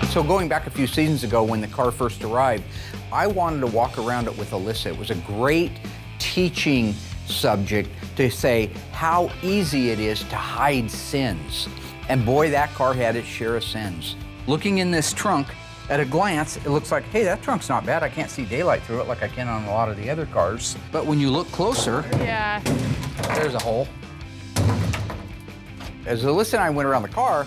So going back a few seasons ago when the car first arrived, I wanted to walk around it with Alyssa. It was a great teaching subject to say how easy it is to hide sins. And boy, that car had its share of sins. Looking in this trunk, at a glance, it looks like, hey, that trunk's not bad. I can't see daylight through it like I can on a lot of the other cars. But when you look closer, yeah, there's a hole. As Alyssa and I went around the car,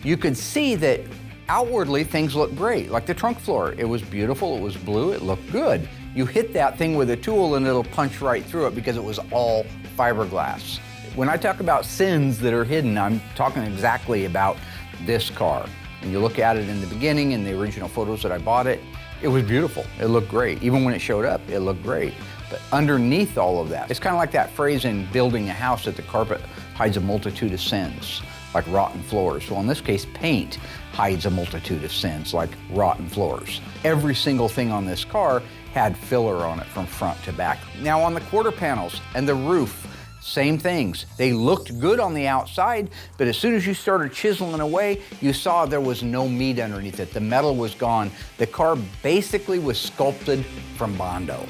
you could see that outwardly things looked great, like the trunk floor. It was beautiful, it was blue, it looked good. You hit that thing with a tool and it'll punch right through it because it was all fiberglass. When I talk about sins that are hidden, I'm talking exactly about this car. And you look at it in the beginning, in the original photos that I bought it, it was beautiful. It looked great. Even when it showed up, it looked great. But underneath all of that, it's kind of like that phrase in building a house that the carpet hides a multitude of sins, like rotten floors. Well, in this case, paint hides a multitude of sins, like rotten floors. Every single thing on this car had filler on it from front to back. Now on the quarter panels and the roof, same things. They looked good on the outside, but as soon as you started chiseling away, you saw there was no meat underneath it. The metal was gone. The car basically was sculpted from Bondo.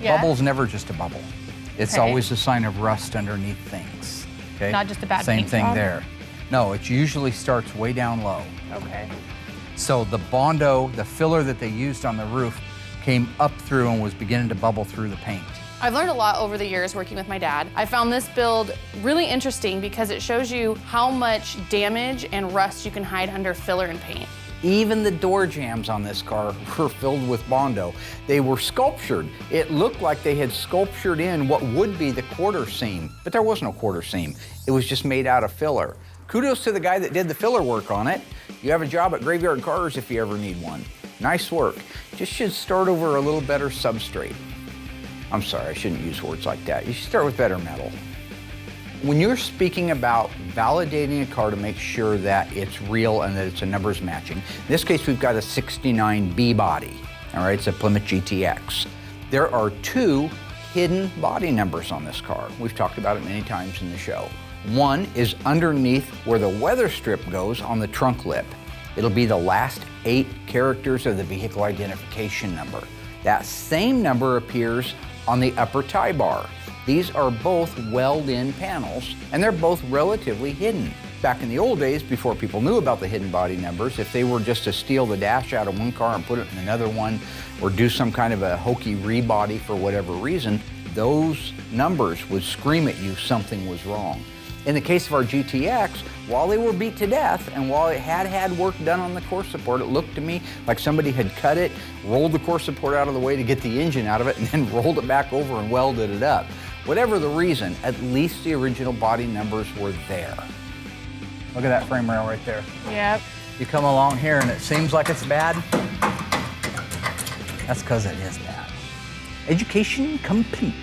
Yeah. Bubble's never just a bubble. It's Okay. always a sign of rust underneath things. Okay? Not just a bad Same paint thing job? there. No, it usually starts way down low. Okay. So the Bondo, the filler that they used on the roof, came up through and was beginning to bubble through the paint. I've learned a lot over the years working with my dad. I found this build really interesting because it shows you how much damage and rust you can hide under filler and paint. Even the door jambs on this car were filled with Bondo. They were sculptured. It looked like they had sculptured in what would be the quarter seam, but there was no quarter seam. It was just made out of filler. Kudos to the guy that did the filler work on it. You have a job at Graveyard Carz if you ever need one. Nice work. Just should start over a little better substrate. I'm sorry, I shouldn't use words like that. You should start with better metal. When you're speaking about validating a car to make sure that it's real and that it's a numbers matching, in this case we've got a 69B body, all right, it's a Plymouth GTX. There are two hidden body numbers on this car. We've talked about it many times in the show. One is underneath where the weather strip goes on the trunk lip. It'll be the last 8 characters of the vehicle identification number. That same number appears on the upper tie bar. These are both weld-in panels, and they're both relatively hidden. Back in the old days, before people knew about the hidden body numbers, if they were just to steal the dash out of one car and put it in another one, or do some kind of a hokey rebody for whatever reason, those numbers would scream at you something was wrong. In the case of our GTX, while they were beat to death and while it had work done on the core support, it looked to me like somebody had cut it, rolled the core support out of the way to get the engine out of it, and then rolled it back over and welded it up. Whatever the reason, at least the original body numbers were there. Look at that frame rail right there. Yep. You come along here and it seems like it's bad. That's because it is bad. Education complete.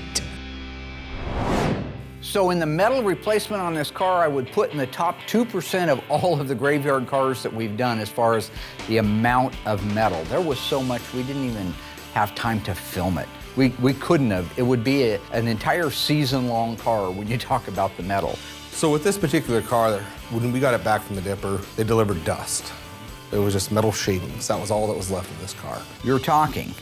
So in the metal replacement on this car, I would put in the top 2% of all of the graveyard cars that we've done as far as the amount of metal. There was so much, we didn't even have time to film it. We couldn't have. It would be an entire season-long car when you talk about the metal. So with this particular car, when we got it back from the dipper, they delivered dust. It was just metal shavings. That was all that was left of this car. You're talking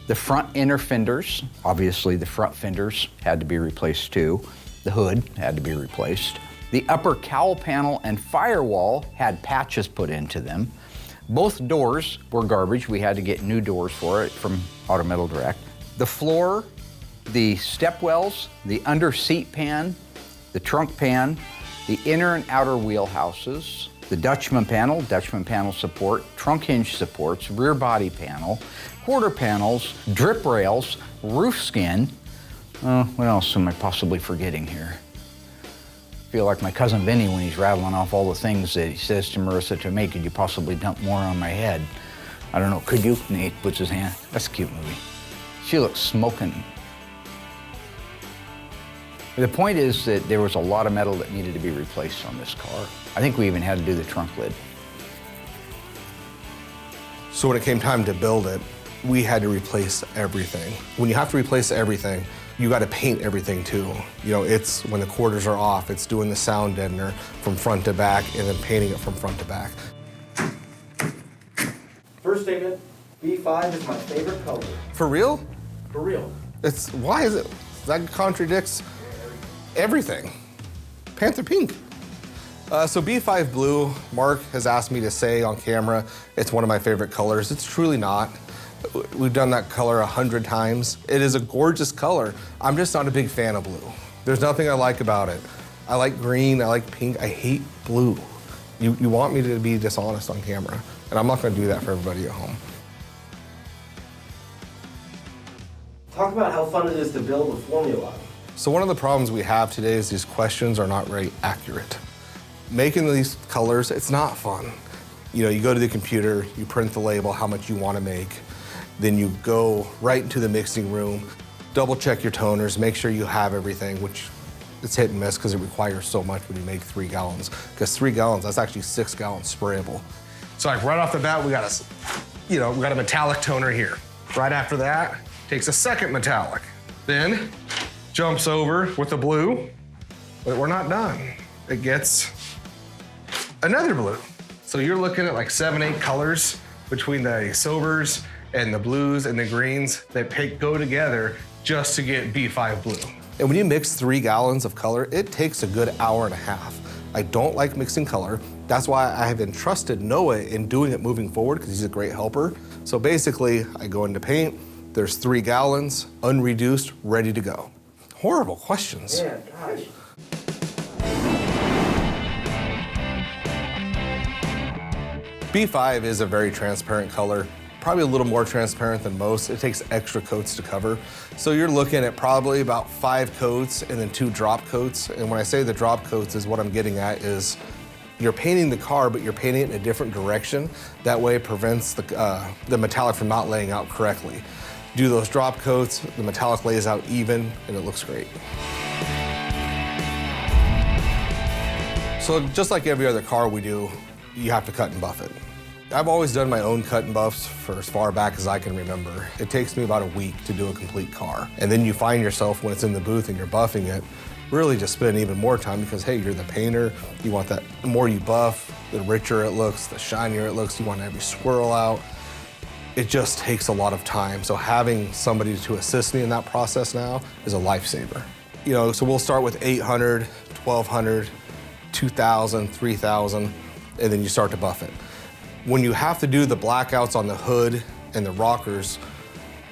the front inner fenders. Obviously, the front fenders had to be replaced too. The hood had to be replaced. The upper cowl panel and firewall had patches put into them. Both doors were garbage. We had to get new doors for it from Auto Metal Direct. The floor, the step wells, the under seat pan, the trunk pan, the inner and outer wheel houses, the Dutchman panel support, trunk hinge supports, rear body panel, quarter panels, drip rails, roof skin. What else am I possibly forgetting here? I feel like my cousin Vinny when he's rattling off all the things that he says to Marissa to me, could you possibly dump more on my head? I don't know, could you? And he puts his hand. That's a cute movie. She looks smoking. The point is that there was a lot of metal that needed to be replaced on this car. I think we even had to do the trunk lid. So when it came time to build it, we had to replace everything. When you have to replace everything, you got to paint everything too. You know, it's when the quarters are off, it's doing the sound deadener from front to back and then painting it from front to back. First statement, B5 is my favorite color. For real? For real. Why is it? That contradicts everything. Panther pink. So B5 blue, Mark has asked me to say on camera, it's one of my favorite colors. It's truly not. We've done that color 100 times. It is a gorgeous color. I'm just not a big fan of blue. There's nothing I like about it. I like green, I like pink, I hate blue. You want me to be dishonest on camera, and I'm not gonna do that for everybody at home. Talk about how fun it is to build a formula. So one of the problems we have today is these questions are not very accurate. Making these colors, it's not fun. You know, you go to the computer, you print the label, how much you want to make, then you go right into the mixing room, double check your toners, make sure you have everything, which it's hit and miss because it requires so much when you make 3 gallons. Because 3 gallons, that's actually 6 gallons sprayable. So like right off the bat, we got a metallic toner here. Right after that, takes a second metallic. Then jumps over with the blue, but we're not done. It gets another blue. So you're looking at like 7, 8 colors between the silvers and the blues and the greens that go together just to get B5 blue. And when you mix 3 gallons of color, it takes a good hour and a half. I don't like mixing color. That's why I have entrusted Noah in doing it moving forward, because he's a great helper. So basically, I go into paint, there's 3 gallons, unreduced, ready to go. Horrible questions. Yeah, gosh. B5 is a very transparent color, probably a little more transparent than most. It takes extra coats to cover. So you're looking at probably about 5 coats and then 2 drop coats. And when I say the drop coats, is what I'm getting at is you're painting the car, but you're painting it in a different direction. That way it prevents the metallic from not laying out correctly. Do those drop coats, the metallic lays out even, and it looks great. So just like every other car we do, you have to cut and buff it. I've always done my own cut and buffs for as far back as I can remember. It takes me about a week to do a complete car. And then you find yourself when it's in the booth and you're buffing it, really just spend even more time because, hey, you're the painter. You want that, the more you buff, the richer it looks, the shinier it looks. You want every swirl out. It just takes a lot of time. So having somebody to assist me in that process now is a lifesaver. You know, so we'll start with 800, 1200, 2000, 3000, and then you start to buff it. When you have to do the blackouts on the hood and the rockers,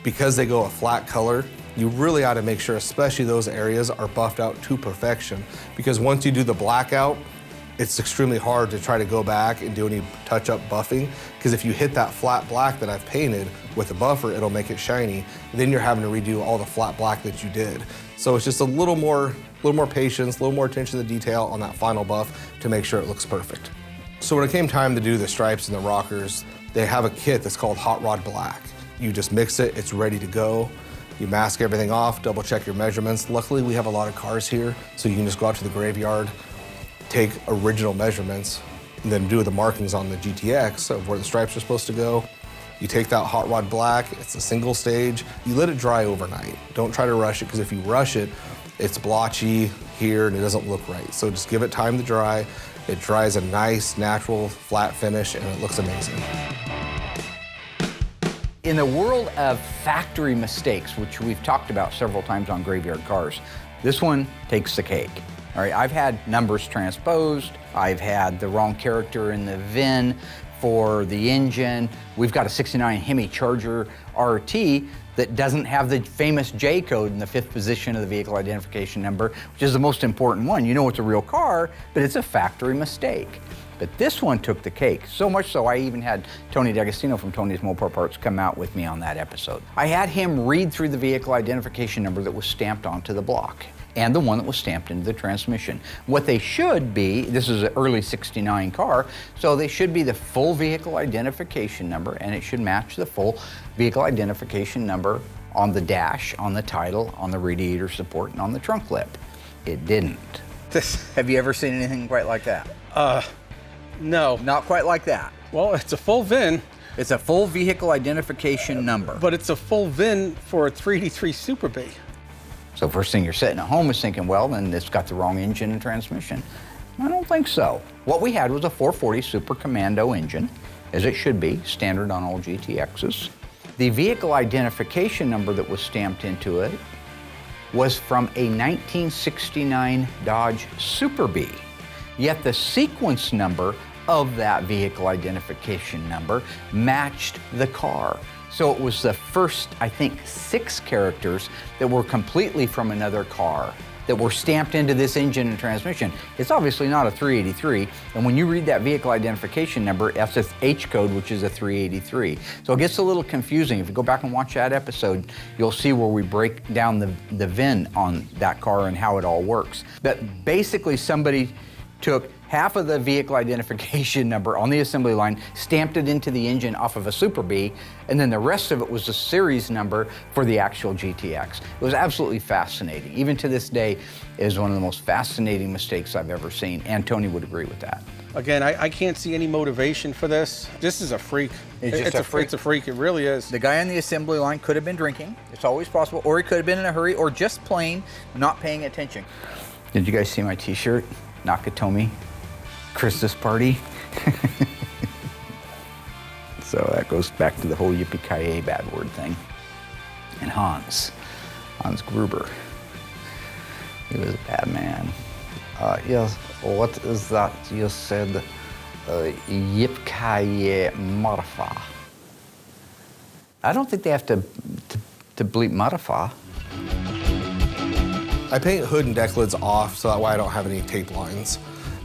because they go a flat color, you really ought to make sure, especially those areas, are buffed out to perfection. Because once you do the blackout, it's extremely hard to try to go back and do any touch-up buffing, because if you hit that flat black that I've painted with a buffer, it'll make it shiny. Then you're having to redo all the flat black that you did. So it's just a little more patience, a little more attention to detail on that final buff to make sure it looks perfect. So when it came time to do the stripes and the rockers, they have a kit that's called Hot Rod Black. You just mix it, it's ready to go. You mask everything off, double check your measurements. Luckily, we have a lot of cars here, so you can just go out to the graveyard, take original measurements, and then do the markings on the GTX of where the stripes are supposed to go. You take that Hot Rod Black, it's a single stage. You let it dry overnight. Don't try to rush it, because if you rush it, it's blotchy here and it doesn't look right. So just give it time to dry. It dries a nice, natural, flat finish, and it looks amazing. In the world of factory mistakes, which we've talked about several times on Graveyard Cars, this one takes the cake. All right, I've had numbers transposed. I've had the wrong character in the VIN for the engine. We've got a 69 Hemi Charger RT that doesn't have the famous J code in the 5th position of the vehicle identification number, which is the most important one. You know it's a real car, but it's a factory mistake. But this one took the cake, so much so I even had Tony D'Agostino from Tony's Mopar Parts come out with me on that episode. I had him read through the vehicle identification number that was stamped onto the block and the one that was stamped into the transmission. What they should be, this is an early '69 car, so they should be the full vehicle identification number, and it should match the full vehicle identification number on the dash, on the title, on the radiator support, and on the trunk lip. It didn't. Have you ever seen anything quite like that? No. Not quite like that. Well, it's a full VIN. It's a full vehicle identification number. But it's a full VIN for a 3D3 Super B. So first thing you're sitting at home is thinking, well, then it's got the wrong engine and transmission. I don't think so. What we had was a 440 Super Commando engine, as it should be, standard on all GTXs. The vehicle identification number that was stamped into it was from a 1969 Dodge Super Bee. Yet the sequence number of that vehicle identification number matched the car. So it was the first, I think, 6 characters that were completely from another car that were stamped into this engine and transmission. It's obviously not a 383, and when you read that vehicle identification number, that's its H code, which is a 383. So it gets a little confusing. If you go back and watch that episode, you'll see where we break down the VIN on that car and how it all works. But basically somebody took half of the vehicle identification number on the assembly line, stamped it into the engine off of a Super Bee, and then the rest of it was the series number for the actual GTX. It was absolutely fascinating. Even to this day, it is one of the most fascinating mistakes I've ever seen, and Tony would agree with that. Again, I can't see any motivation for this. This is a freak. It's just a freak. It's a freak, it really is. The guy on the assembly line could have been drinking. It's always possible, or he could have been in a hurry, or just plain not paying attention. Did you guys see my t-shirt? Nakatomi, Christmas party. So that goes back to the whole yippee-ki-yay bad word thing. And Hans Gruber, he was a bad man. Yes, what is that you said? Yippee-ki-yay modify. I don't think they have to bleep modify. I paint hood and deck lids off so that way I don't have any tape lines.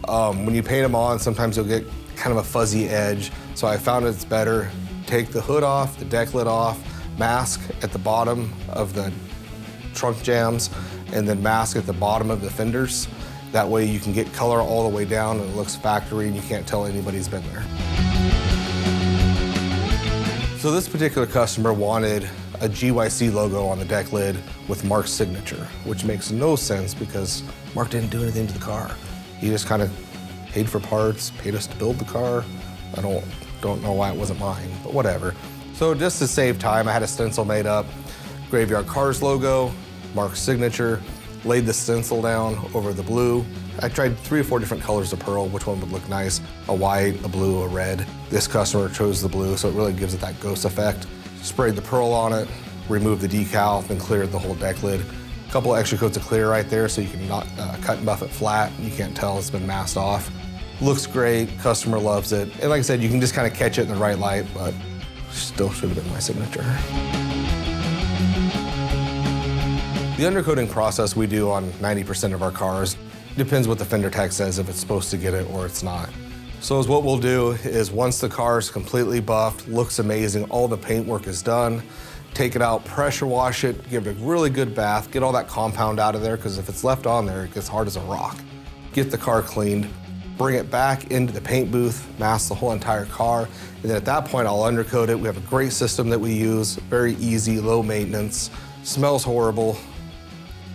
When you paint them on, sometimes you'll get kind of a fuzzy edge. So I found it's better, take the hood off, the deck lid off, mask at the bottom of the trunk jams, and then mask at the bottom of the fenders. That way you can get color all the way down and it looks factory and you can't tell anybody's been there. So this particular customer wanted a GYC logo on the deck lid with Mark's signature, which makes no sense because Mark didn't do anything to the car. He just kind of paid for parts, paid us to build the car. I don't know why it wasn't mine, but whatever. So just to save time, I had a stencil made up, Graveyard Carz logo, Mark's signature, laid the stencil down over the blue. I tried 3 or 4 different colors of pearl, which one would look nice, a white, a blue, a red. This customer chose the blue, so it really gives it that ghost effect. Sprayed the pearl on it, removed the decal, then cleared the whole deck lid. A couple of extra coats of clear right there so you can not cut and buff it flat. You can't tell it's been masked off. Looks great, customer loves it. And like I said, you can just kind of catch it in the right light, but still should have been my signature. The undercoating process we do on 90% of our cars depends what the fender tech says, if it's supposed to get it or it's not. So what we'll do is once the car is completely buffed, looks amazing, all the paint work is done, take it out, pressure wash it, give it a really good bath, get all that compound out of there, because if it's left on there, it gets hard as a rock. Get the car cleaned, bring it back into the paint booth, mask the whole entire car, and then at that point I'll undercoat it. We have a great system that we use, very easy, low maintenance, smells horrible.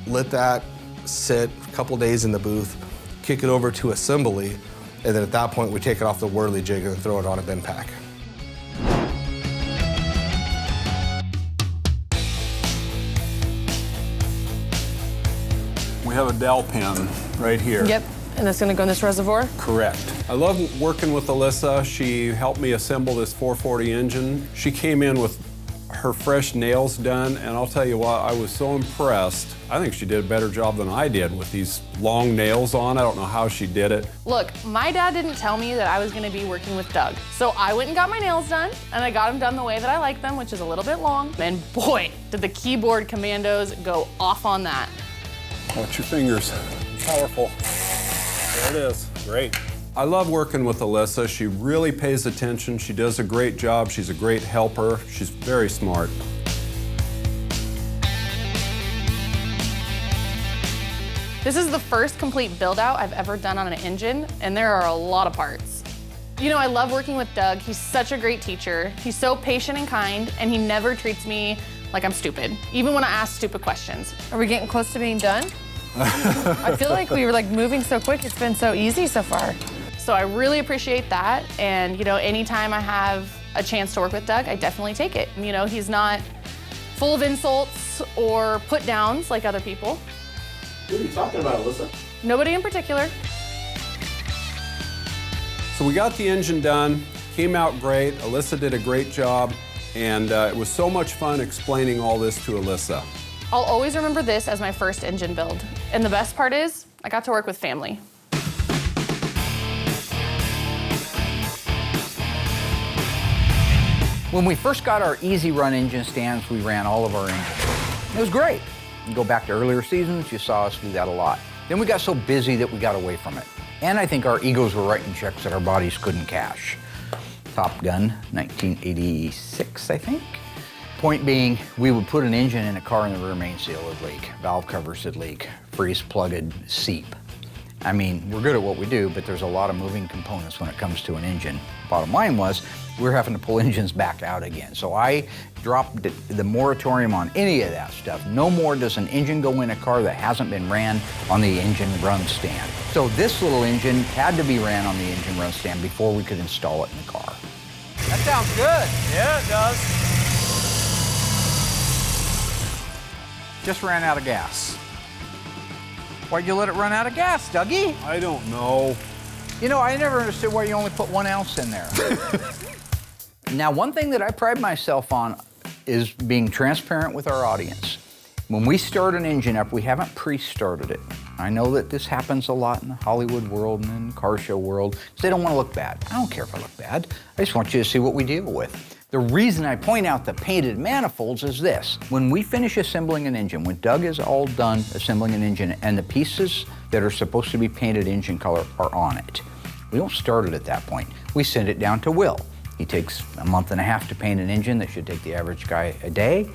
Let that sit a couple days in the booth, kick it over to assembly, and then at that point we take it off the whirly jig and throw it on a bin pack. We have a dowel pin right here. Yep, and that's gonna go in this reservoir? Correct. I love working with Alyssa. She helped me assemble this 440 engine. She came in with her fresh nails done, and I'll tell you what, I was so impressed. I think she did a better job than I did with these long nails on. I don't know how she did it. Look, my dad didn't tell me that I was gonna be working with Doug. So I went and got my nails done, and I got them done the way that I like them, which is a little bit long. And boy, did the keyboard commandos go off on that. Watch your fingers. Powerful. There it is. Great. I love working with Alyssa. She really pays attention. She does a great job. She's a great helper. She's very smart. This is the first complete build out I've ever done on an engine, and there are a lot of parts. You know, I love working with Doug. He's such a great teacher. He's so patient and kind, and he never treats me like I'm stupid, even when I ask stupid questions. Are we getting close to being done? I feel like we were like moving so quick. It's been so easy so far. So I really appreciate that. And you know, anytime I have a chance to work with Doug, I definitely take it. You know, he's not full of insults or put downs like other people. Who are you talking about, Alyssa? Nobody in particular. So we got the engine done, came out great. Alyssa did a great job, and it was so much fun explaining all this to Alyssa. I'll always remember this as my first engine build. And the best part is, I got to work with family. When we first got our easy run engine stands, we ran all of our engines. It was great. You go back to earlier seasons, you saw us do that a lot. Then we got so busy that we got away from it. And I think our egos were writing checks that our bodies couldn't cash. Top Gun, 1986, I think. Point being, we would put an engine in a car and the rear main seal would leak, valve covers would leak, freeze plugged seep. I mean, we're good at what we do, but there's a lot of moving components when it comes to an engine. Bottom line was, we're having to pull engines back out again. So I dropped the moratorium on any of that stuff. No more does an engine go in a car that hasn't been ran on the engine run stand. So this little engine had to be ran on the engine run stand before we could install it in the car. That sounds good. Yeah, it does. Just ran out of gas. Why'd you let it run out of gas, Dougie? I don't know. You know, I never understood why you only put 1 ounce in there. Now, one thing that I pride myself on is being transparent with our audience. When we start an engine up, we haven't pre-started it. I know that this happens a lot in the Hollywood world and in the car show world, because they don't want to look bad. I don't care if I look bad. I just want you to see what we deal with. The reason I point out the painted manifolds is this. When we finish assembling an engine, when Doug is all done assembling an engine and the pieces that are supposed to be painted engine color are on it, we don't start it at that point. We send it down to Will. He takes a month and a half to paint an engine that should take the average guy a day.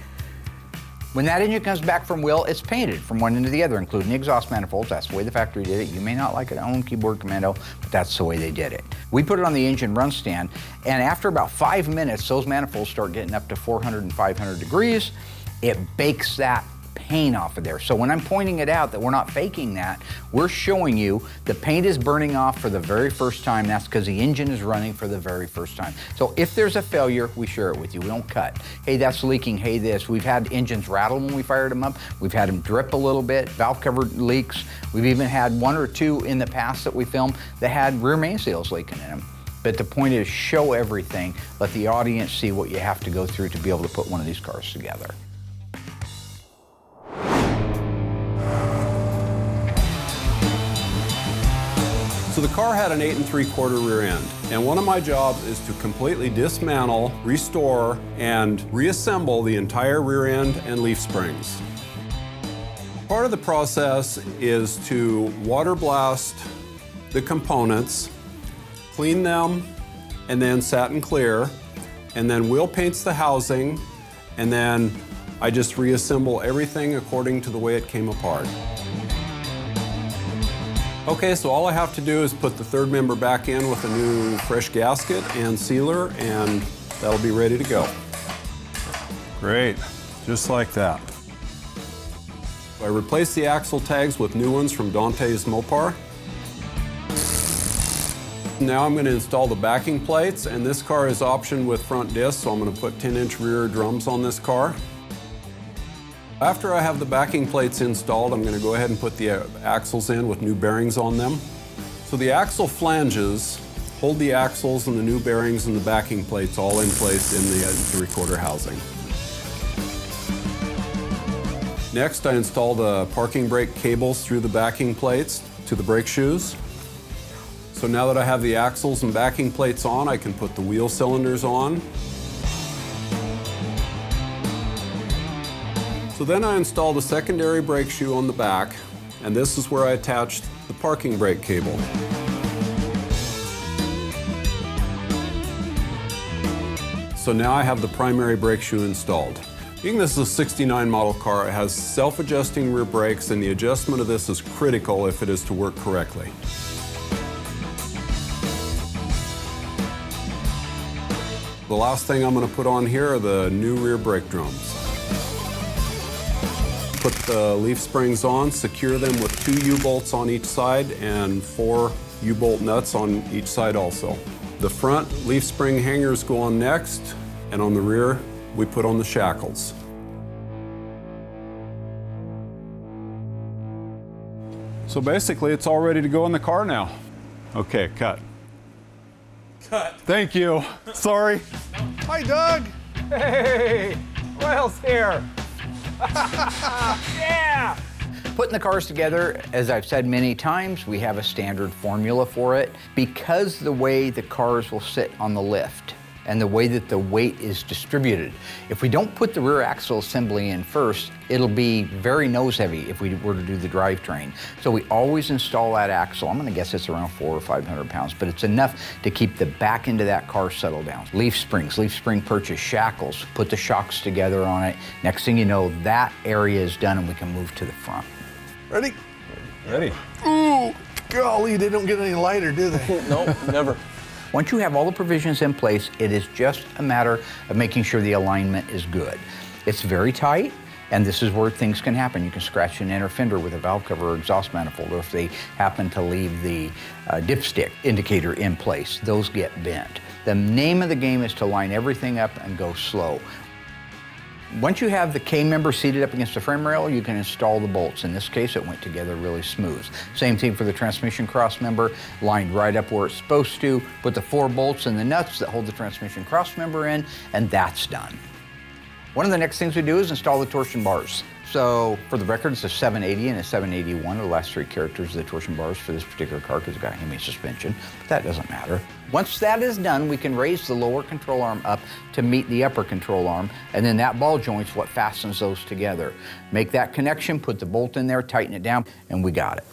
When that engine comes back from Will, it's painted from one end to the other, including the exhaust manifolds. That's the way the factory did it. You may not like it, own keyboard commando, but that's the way they did it. We put it on the engine run stand, and after about 5 minutes, those manifolds start getting up to 400 and 500 degrees. It bakes that paint off of there. So when I'm pointing it out that we're not faking that, we're showing you the paint is burning off for the very first time. That's because the engine is running for the very first time. So if there's a failure, we share it with you. We don't cut. Hey, that's leaking. Hey, this. We've had engines rattle when we fired them up. We've had them drip a little bit, valve cover leaks. We've even had 1 or 2 in the past that we filmed that had rear main seals leaking in them. But the point is, show everything. Let the audience see what you have to go through to be able to put one of these cars together. So the car had an 8 3/4 rear end, and one of my jobs is to completely dismantle, restore, and reassemble the entire rear end and leaf springs. Part of the process is to water blast the components, clean them, and then satin clear, and then Will paints the housing, and then I just reassemble everything according to the way it came apart. Okay, so all I have to do is put the third member back in with a new fresh gasket and sealer, and that'll be ready to go. Great, just like that. I replaced the axle tags with new ones from Dante's Mopar. Now I'm going to install the backing plates, and this car is optioned with front discs, so I'm going to put 10-inch rear drums on this car. After I have the backing plates installed, I'm going to go ahead and put the axles in with new bearings on them. So the axle flanges hold the axles and the new bearings and the backing plates all in place in the 3/4 housing. Next, I install the parking brake cables through the backing plates to the brake shoes. So now that I have the axles and backing plates on, I can put the wheel cylinders on. So then I install the secondary brake shoe on the back, and this is where I attached the parking brake cable. So now I have the primary brake shoe installed. Being this is a 69 model car, it has self-adjusting rear brakes, and the adjustment of this is critical if it is to work correctly. The last thing I'm going to put on here are the new rear brake drums. Put the leaf springs on, secure them with 2 U-bolts on each side and 4 U-bolt nuts on each side also. The front leaf spring hangers go on next, and on the rear we put on the shackles. So basically it's all ready to go in the car now. Okay, cut. Cut. Thank you. Sorry. Hi, Doug. Hey, Will's here. Yeah. Putting the cars together, as I've said many times, we have a standard formula for it. Because the way the cars will sit on the lift and the way that the weight is distributed, if we don't put the rear axle assembly in first, it'll be very nose heavy if we were to do the drivetrain. So we always install that axle. I'm gonna guess it's around 400 or 500 pounds, but it's enough to keep the back end of that car settled down. Leaf springs, leaf spring purchase, shackles, put the shocks together on it. Next thing you know, that area is done and we can move to the front. Ready? Ready. Ooh, golly, they don't get any lighter, do they? Nope, never. Once you have all the provisions in place, it is just a matter of making sure the alignment is good. It's very tight, and this is where things can happen. You can scratch an inner fender with a valve cover or exhaust manifold, or if they happen to leave the dipstick indicator in place, those get bent. The name of the game is to line everything up and go slow. Once you have the K-member seated up against the frame rail, you can install the bolts. In this case, it went together really smooth. Same thing for the transmission cross member, lined right up where it's supposed to. Put the 4 bolts and the nuts that hold the transmission cross member in, and that's done. One of the next things we do is install the torsion bars. So for the record, it's a 780 and a 781 are the last 3 characters of the torsion bars for this particular car because it's got Hemi suspension, but that doesn't matter. Once that is done, we can raise the lower control arm up to meet the upper control arm, and then that ball joint's what fastens those together. Make that connection, put the bolt in there, tighten it down, and we got it.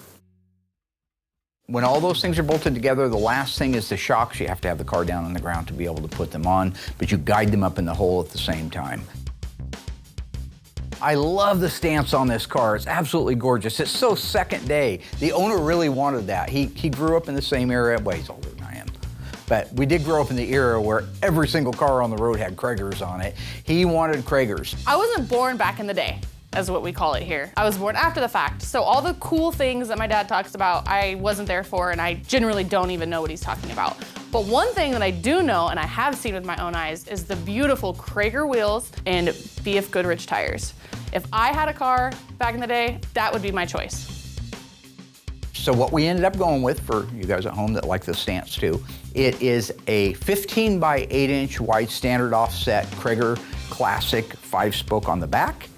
When all those things are bolted together, the last thing is the shocks. You have to have the car down on the ground to be able to put them on, but you guide them up in the hole at the same time. I love the stance on this car. It's absolutely gorgeous. It's so second day. The owner really wanted that. He grew up in the same era. Well, he's older than I am. But we did grow up in the era where every single car on the road had Kragers on it. He wanted Kragers. I wasn't born back in the day, as what we call it here. I was born after the fact. So all the cool things that my dad talks about, I wasn't there for, and I generally don't even know what he's talking about. But one thing that I do know, and I have seen with my own eyes, is the beautiful Krager wheels and BF Goodrich tires. If I had a car back in the day, that would be my choice. So what we ended up going with, for you guys at home that like the stance too, it is a 15 by 8 inch wide standard offset Krager Classic 5-spoke on the back,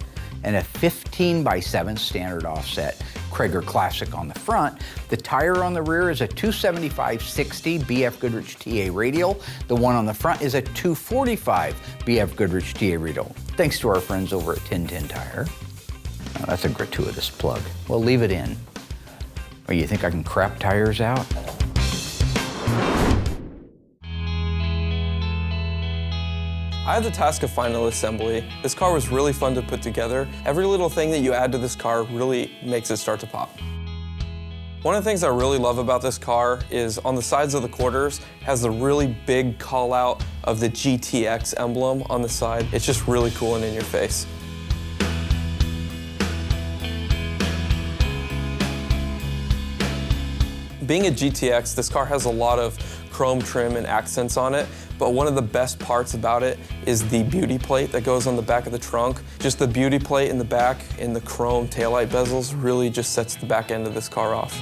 and a 15 by 7 standard offset Krager Classic on the front. The tire on the rear is a 275/60 BF Goodrich TA radial. The one on the front is a 245 BF Goodrich TA radial. Thanks to our friends over at 1010 Tire. Oh, that's a gratuitous plug. We'll leave it in. Or you think I can crap tires out? I had the task of final assembly. This car was really fun to put together. Every little thing that you add to this car really makes it start to pop. One of the things I really love about this car is on the sides of the quarters has the really big call out of the GTX emblem on the side. It's just really cool and in your face. Being a GTX, this car has a lot of chrome trim and accents on it, but one of the best parts about it is the beauty plate that goes on the back of the trunk. Just the beauty plate in the back and the chrome taillight bezels really just sets the back end of this car off.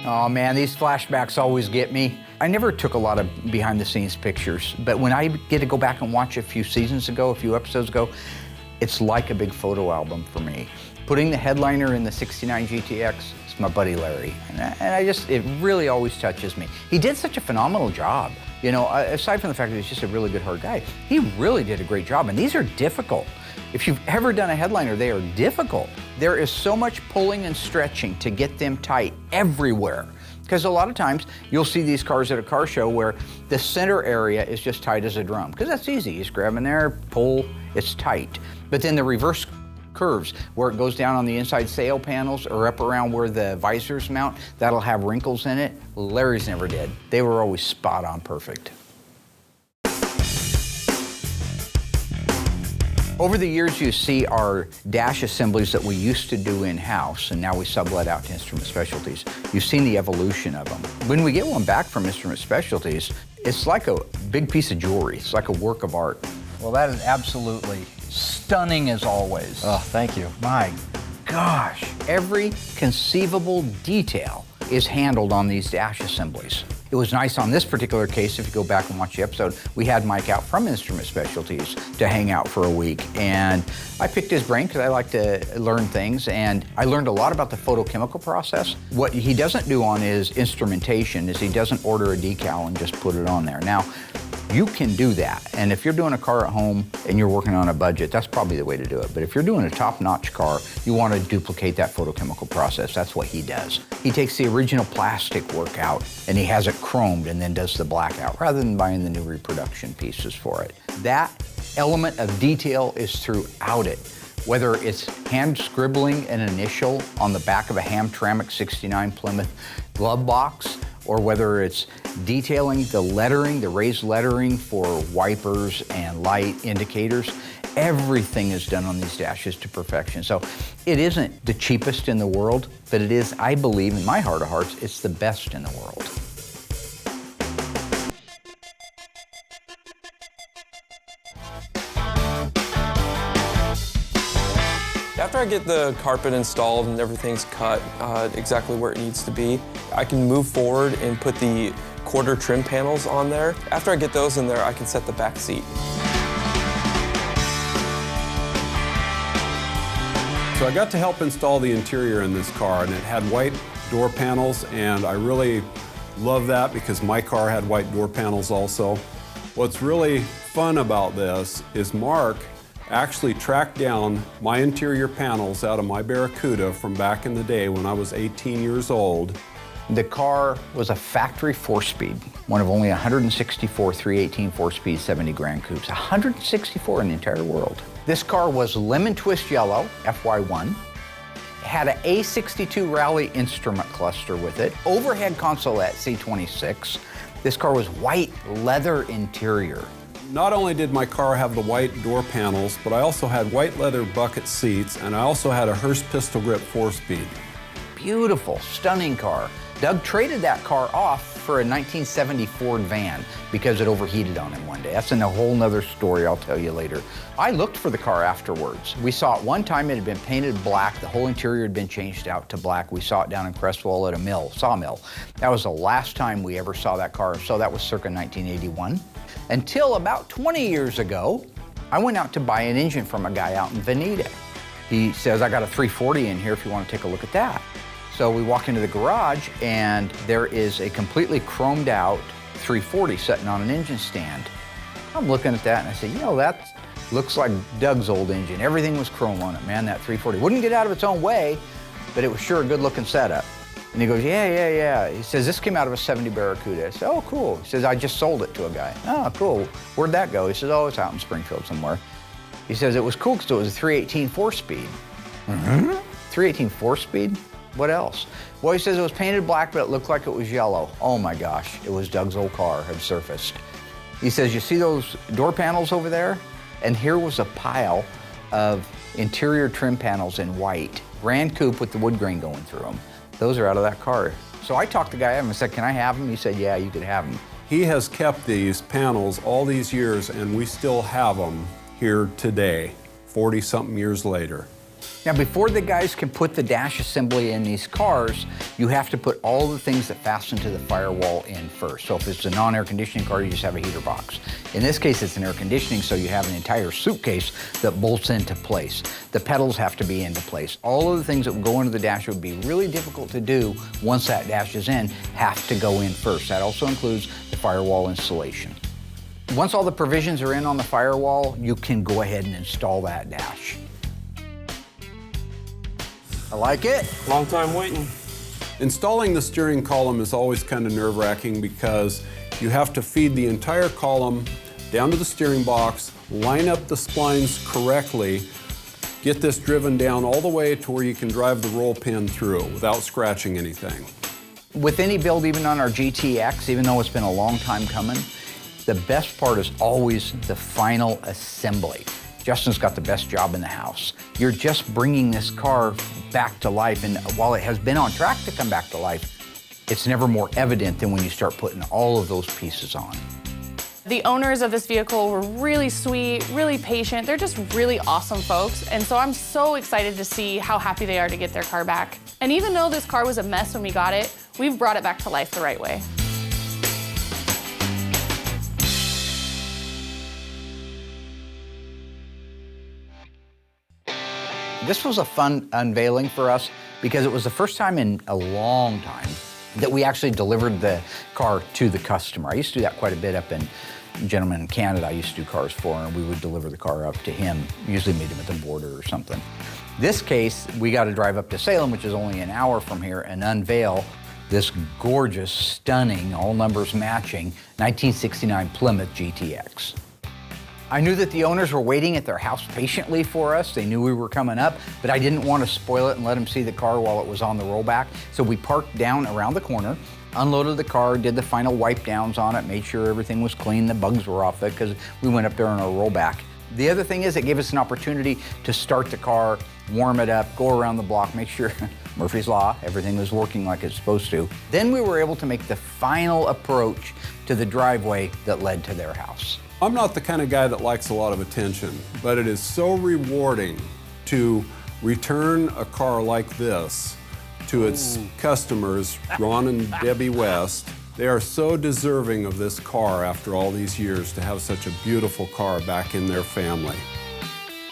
Oh man, these flashbacks always get me. I never took a lot of behind the scenes pictures, but when I get to go back and watch a few seasons ago, a few episodes ago, it's like a big photo album for me. Putting the headliner in the 69 GTX, it's my buddy Larry. And it really always touches me. He did such a phenomenal job. You know, aside from the fact that he's just a really good hard guy, he really did a great job, and these are difficult. If you've ever done a headliner, they are difficult. There is so much pulling and stretching to get them tight everywhere. Because a lot of times, you'll see these cars at a car show where the center area is just tight as a drum, because that's easy. You just grab in there, pull, it's tight. But then the reverse curves, where it goes down on the inside sail panels or up around where the visors mount, that'll have wrinkles in it. Larry's never did. They were always spot on perfect. Over the years, you see our dash assemblies that we used to do in-house, and now we sublet out to Instrument Specialties. You've seen the evolution of them. When we get one back from Instrument Specialties, it's like a big piece of jewelry. It's like a work of art. Well, that is absolutely stunning as always. Oh, thank you. My gosh, every conceivable detail is handled on these dash assemblies. It was nice on this particular case, if you go back and watch the episode, we had Mike out from Instrument Specialties to hang out for a week. And I picked his brain because I like to learn things, and I learned a lot about the photochemical process. What he doesn't do on his instrumentation is he doesn't order a decal and just put it on there. Now, you can do that, and if you're doing a car at home and you're working on a budget, that's probably the way to do it. But if you're doing a top-notch car, you want to duplicate that photochemical process. That's what he does. He takes the original plastic work out and he has it chromed and then does the black out, rather than buying the new reproduction pieces for it. That element of detail is throughout it. Whether it's hand scribbling an initial on the back of a Hamtramck 69 Plymouth glove box, or whether it's detailing the lettering, the raised lettering for wipers and light indicators, everything is done on these dashes to perfection. So it isn't the cheapest in the world, but it is, I believe, in my heart of hearts, it's the best in the world. After I get the carpet installed and everything's cut exactly where it needs to be, I can move forward and put the quarter trim panels on there. After I get those in there, I can set the back seat. So I got to help install the interior in this car, and it had white door panels, and I really love that because my car had white door panels also. What's really fun about this is Mark actually tracked down my interior panels out of my Barracuda from back in the day when I was 18 years old. The car was a factory 4-speed, one of only 164 318 4-speed 70 Grand Coupes, 164 in the entire world. This car was lemon twist yellow, FY1, had an A62 Rally instrument cluster with it, overhead console at C26. This car was white leather interior. Not only did my car have the white door panels, but I also had white leather bucket seats, and I also had a Hurst pistol grip 4-speed. Beautiful, stunning car. Doug traded that car off for a 1970 Ford van because it overheated on him one day. That's a whole nother story I'll tell you later. I looked for the car afterwards. We saw it one time, it had been painted black. The whole interior had been changed out to black. We saw it down in Crestwell at a sawmill. That was the last time we ever saw that car, so that was circa 1981. Until about 20 years ago, I went out to buy an engine from a guy out in Veneta. He says, I got a 340 in here if you want to take a look at that. So we walk into the garage and there is a completely chromed out 340 sitting on an engine stand. I'm looking at that and I said, you know, that looks like Doug's old engine. Everything was chrome on it, man, that 340. Wouldn't get out of its own way, but it was sure a good looking setup. And he goes, yeah. He says, this came out of a 70 Barracuda. I said, oh, cool. He says, I just sold it to a guy. Oh, cool. Where'd that go? He says, oh, it's out in Springfield somewhere. He says, it was cool because it was a 318 4-speed. 318 4-speed? What else? Well, he says it was painted black, but it looked like it was yellow. Oh my gosh, it was Doug's old car had surfaced. He says, you see those door panels over there? And here was a pile of interior trim panels in white. Grand coupe with the wood grain going through them. Those are out of that car. So I talked to the guy and said, can I have them? He said, yeah, you could have them. He has kept these panels all these years, and we still have them here today, 40-something years later. Now, before the guys can put the dash assembly in these cars, you have to put all the things that fasten to the firewall in first. So if it's a non-air conditioning car, you just have a heater box. In this case, it's an air conditioning, so you have an entire suitcase that bolts into place. The pedals have to be into place. All of the things that would go into the dash would be really difficult to do once that dash is in, have to go in first. That also includes the firewall installation. Once all the provisions are in on the firewall, you can go ahead and install that dash. I like it. Long time waiting. Installing the steering column is always kind of nerve-wracking because you have to feed the entire column down to the steering box, line up the splines correctly, get this driven down all the way to where you can drive the roll pin through without scratching anything. With any build, even on our GTX, even though it's been a long time coming, the best part is always the final assembly. Justin's got the best job in the house. You're just bringing this car back to life, and while it has been on track to come back to life, it's never more evident than when you start putting all of those pieces on. The owners of this vehicle were really sweet, really patient. They're just really awesome folks, and so I'm so excited to see how happy they are to get their car back. And even though this car was a mess when we got it, We've brought it back to life the right way. This was a fun unveiling for us because it was the first time in a long time that we actually delivered the car to the customer. I used to do that quite a bit up in gentleman in Canada I used to do cars for, and we would deliver the car up to him, usually meet him at the border or something. This case, we got to drive up to Salem, which is only an hour from here, and unveil this gorgeous, stunning, all numbers matching 1969 Plymouth GTX. I knew that the owners were waiting at their house patiently for us. They knew we were coming up, but I didn't want to spoil it and let them see the car while it was on the rollback. So we parked down around the corner, unloaded the car, did the final wipe downs on it, made sure everything was clean, the bugs were off it, because we went up there on our rollback. The other thing is it gave us an opportunity to start the car, warm it up, go around the block, make sure Murphy's Law, everything was working like it's supposed to. Then we were able to make the final approach to the driveway that led to their house. I'm not the kind of guy that likes a lot of attention, but it is so rewarding to return a car like this to its customers, Ron and Debbie West. They are so deserving of this car after all these years to have such a beautiful car back in their family.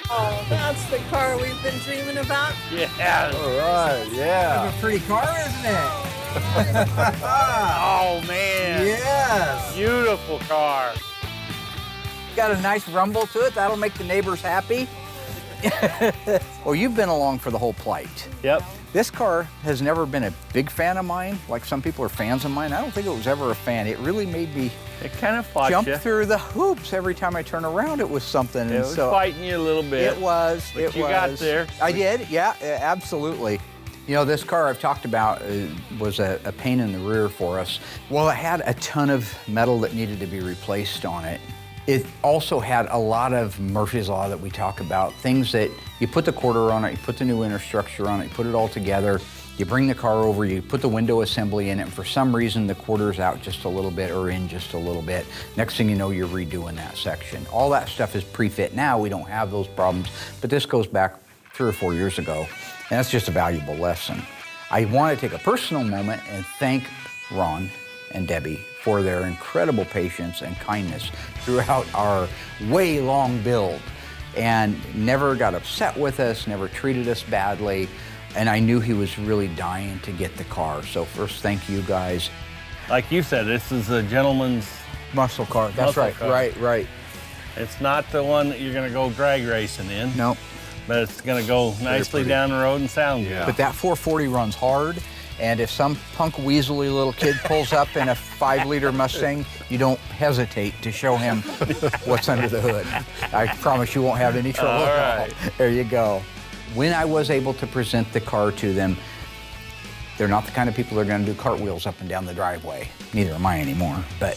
Oh, that's the car we've been dreaming about. Yeah. All right, yeah. A pretty car, isn't it? Oh, man. Yes. Beautiful car. Got a nice rumble to it. That'll make the neighbors happy. Well, you've been along for the whole plight. Yep. This car has never been a big fan of mine, like some people are fans of mine. I don't think it was ever a fan. It really made me It kind of fought jump you. through the hoops every time I turn around. It was something. It was fighting you a little bit. It was. But it you was. got there. I did. Yeah, absolutely. You know, this car I've talked about was a pain in the rear for us. Well, it had a ton of metal that needed to be replaced on it. It also had a lot of Murphy's Law that we talk about, things that you put the quarter on it, you put the new inner structure on it, you put it all together, you bring the car over, you put the window assembly in it, and for some reason the quarter's out just a little bit or in just a little bit. Next thing you know, you're redoing that section. All that stuff is pre-fit now, we don't have those problems, but this goes back 3 or 4 years ago, and that's just a valuable lesson. I want to take a personal moment and thank Ron and Debbie for their incredible patience and kindness throughout our way long build, and never got upset with us, never treated us badly, and I knew he was really dying to get the car. So first, thank you guys. Like you said, this is a gentleman's Muscle car, that's muscle right, car. right. It's not the one that you're going to go drag racing in. Nope. But it's going to go nicely down the road and sound good. But that 440 runs hard, and if some punk weaselly little kid pulls up in a 5-liter Mustang, you don't hesitate to show him what's under the hood. I promise you won't have any trouble at all. There you go. When I was able to present the car to them, they're not the kind of people that are going to do cartwheels up and down the driveway. Neither am I anymore, but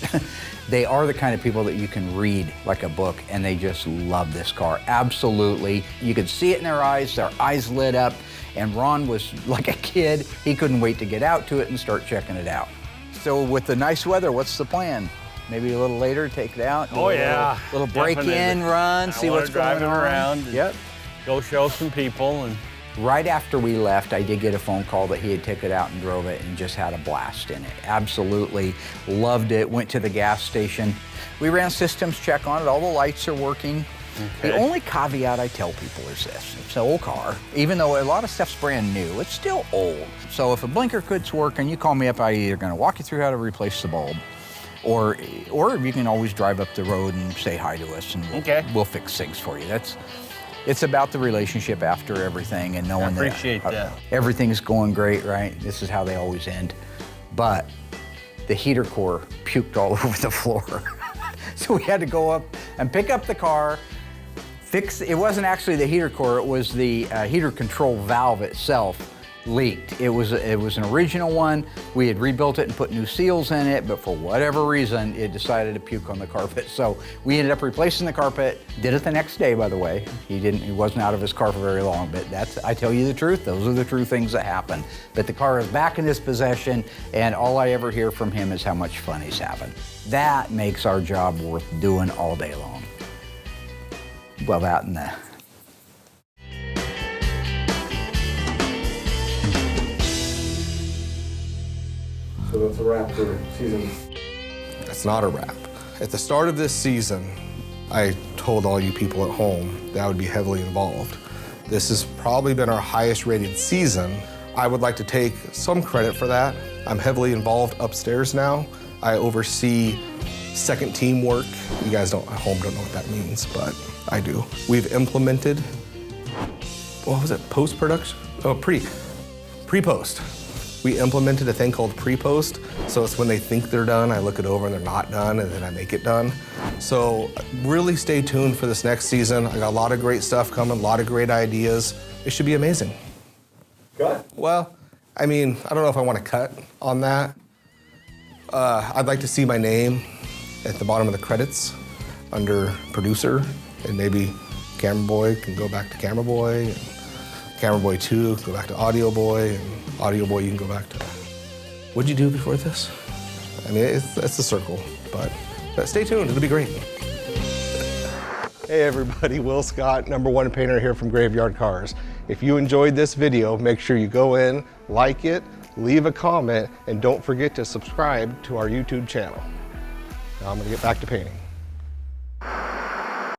they are the kind of people that you can read like a book, and they just love this car. Absolutely. You could see it in their eyes lit up, and Ron was like a kid. He couldn't wait to get out to it and start checking it out. So with the nice weather, what's the plan? Maybe a little later, take it out? Oh, yeah. Little break-in run, see what's going on. Drive it around. Yep. Go show some people. And Right after we left, I did get a phone call that he had taken it out and drove it and just had a blast in it. Absolutely loved it, went to the gas station. We ran systems check on it, all the lights are working. Okay. The only caveat I tell people is this: it's an old car. Even though a lot of stuff's brand new, it's still old. So if a blinker quits working, you call me up, I'm either gonna walk you through how to replace the bulb, or you can always drive up the road and say hi to us, and we'll fix things for you. It's about the relationship after everything and knowing I appreciate that. Everything's going great, right? This is how they always end. But the heater core puked all over the floor. So we had to go up and pick up the car, it wasn't actually the heater core, it was the heater control valve itself leaked. It was an original one. We had rebuilt it and put new seals in it, but for whatever reason, it decided to puke on the carpet. So we ended up replacing the carpet. Did it the next day, by the way. He wasn't out of his car for very long, but I tell you the truth, those are the true things that happen. But the car is back in his possession, and all I ever hear from him is how much fun he's having. That makes our job worth doing all day long. Well, that and that. So that's a wrap for season. It's not a wrap. At the start of this season, I told all you people at home that I would be heavily involved. This has probably been our highest rated season. I would like to take some credit for that. I'm heavily involved upstairs now. I oversee second team work. You guys at home don't know what that means, but I do. We've implemented, what was it, post-production? Oh, pre-post. We implemented a thing called pre-post, so it's when they think they're done, I look it over and they're not done, and then I make it done. So really stay tuned for this next season. I got a lot of great stuff coming, a lot of great ideas. It should be amazing. Cut? Well, I mean, I don't know if I want to cut on that. I'd like to see my name at the bottom of the credits under producer, and maybe Camera Boy can go back to Camera Boy, and Camera Boy 2 can go back to Audio Boy, and Audio Boy you can go back to. What'd you do before this? I mean, it's a circle, but stay tuned, it'll be great. Hey everybody, Will Scott, #1 painter here from Graveyard Carz. If you enjoyed this video, make sure you go in, like it, leave a comment, and don't forget to subscribe to our YouTube channel. Now I'm gonna get back to painting.